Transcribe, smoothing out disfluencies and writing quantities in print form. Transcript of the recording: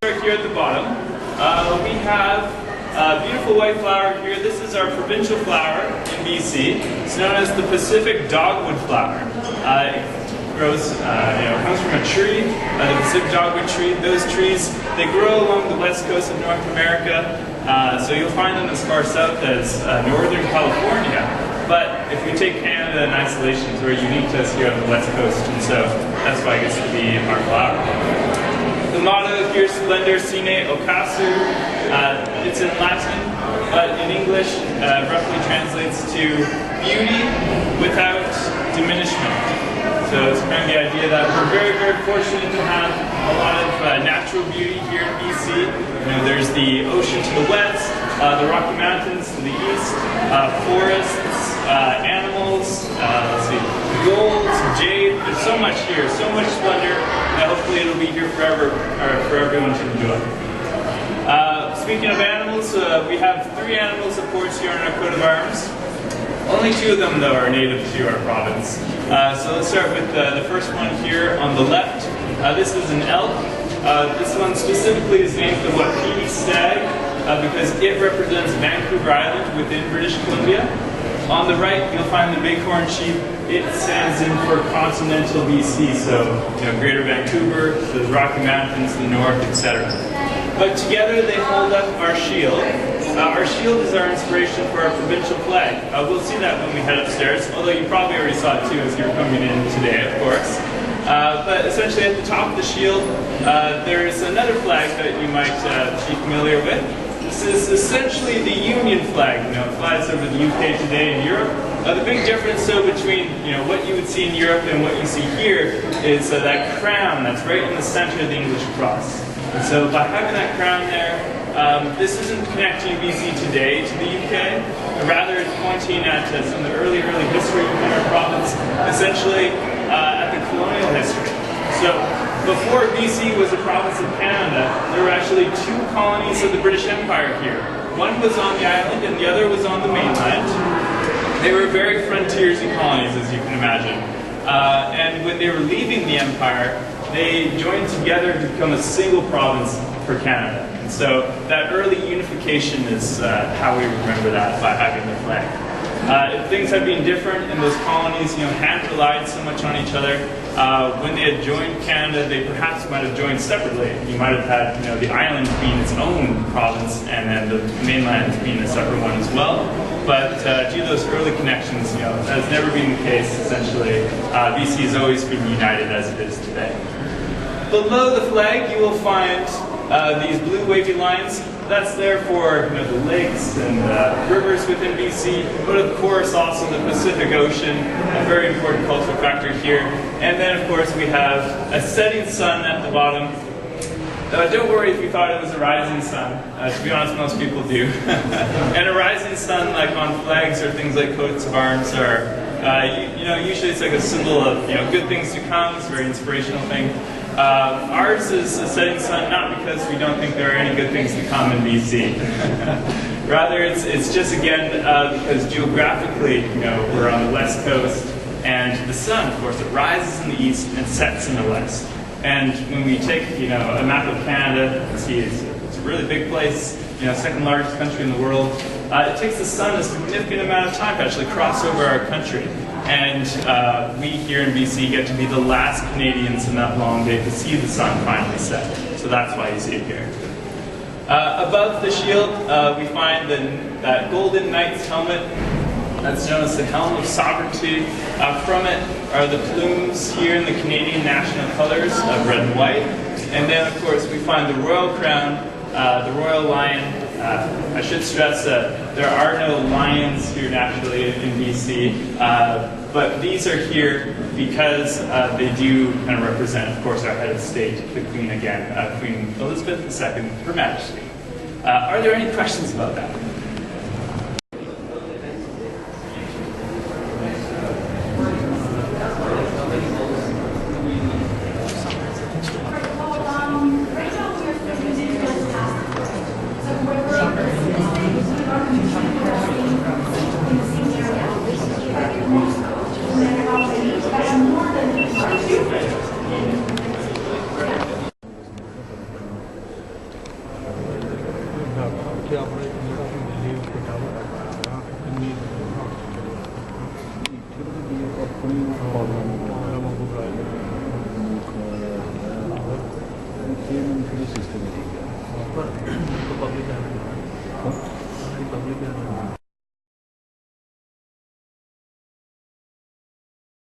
Here at the bottom, we have a beautiful white flower here. This is our provincial flower in BC. It's known as the Pacific dogwood flower. It grows, comes from a tree, the Pacific dogwood tree. Those trees, they grow along the west coast of North America, so you'll find them as far south as northern California. But if we take Canada in isolation, it's very unique to us here on the west coast, and so that's why it gets to be our flower. The motto here, Splendor Sine Occasu, it's in Latin, but in English roughly translates to beauty without diminishment. So it's kind of the idea that we're very, very fortunate to have a lot of natural beauty here in BC. There's the ocean to the west, the Rocky Mountains to the east, forests, animals, gold, jade. There's so much here, so much splendor. Hopefully it'll be here forever for everyone to enjoy. Speaking of animals, we have 3 animals, of course, here on our coat of arms. Only 2 of them, though, are native to our province. So let's start with the first one here on the left. This is an elk. This one specifically is named the Wapiti stag because it represents Vancouver Island within British Columbia. On the right, you'll find the bighorn sheep. It stands in for continental BC, so Greater Vancouver, the Rocky Mountains, the north, etc. But together they hold up our shield. Our shield is our inspiration for our provincial flag. We'll see that when we head upstairs, although you probably already saw it too as you were coming in today, of course. But essentially at the top of the shield, there's another flag that you might be familiar with. This is essentially the Union flag. It flies over the UK today in Europe. The big difference, though, between what you would see in Europe and what you see here is that crown that's right in the center of the English cross. And so by having that crown there, this isn't connecting BC today to the UK. Rather, it's pointing at some of the early history in our province, essentially at the colonial history. So before BC was a province of Canada, there were actually 2 colonies of the British Empire here. One was on the island and the other was on the mainland. They were very frontiersy colonies, as you can imagine. And when they were leaving the empire, they joined together to become a single province for Canada. And so that early unification is how we remember that, by having the flag. If things had been different in those colonies, hadn't relied so much on each other, when they had joined Canada, they perhaps might have joined separately. You might have had, the island being its own province, and then the mainland being a separate one as well. But due to those early connections, that has never been the case. Essentially, BC has always been united as it is today. Below the flag, you will find these blue wavy lines. That's there for the lakes and rivers within BC, but of course also the Pacific Ocean, a very important cultural factor here. And then of course we have a setting sun at the bottom. Don't worry if you thought it was a rising sun. To be honest, most people do. And a rising sun, like on flags or things like coats of arms, are usually it's like a symbol of good things to come. It's a very inspirational thing. Ours is a setting sun not because we don't think there are any good things to come in BC. Rather, it's just again because geographically, we're on the west coast, and the sun, of course, it rises in the east and sets in the west. And when we take, a map of Canada, you see it's a really big place, second largest country in the world. It takes the sun a significant amount of time to actually cross over our country. And we here in BC get to be the last Canadians in that long day to see the sun finally set. So that's why you see it here. Above the shield, we find that golden knight's helmet. That's known as the helm of sovereignty. From it are the plumes here in the Canadian national colors of red and white. And then, of course, we find the royal crown, the royal lion. I should stress that there are no lions here naturally in BC, but these are here because they do kind of represent, of course, our head of state, the Queen again, Queen Elizabeth II, Her Majesty. Are there any questions about that? Public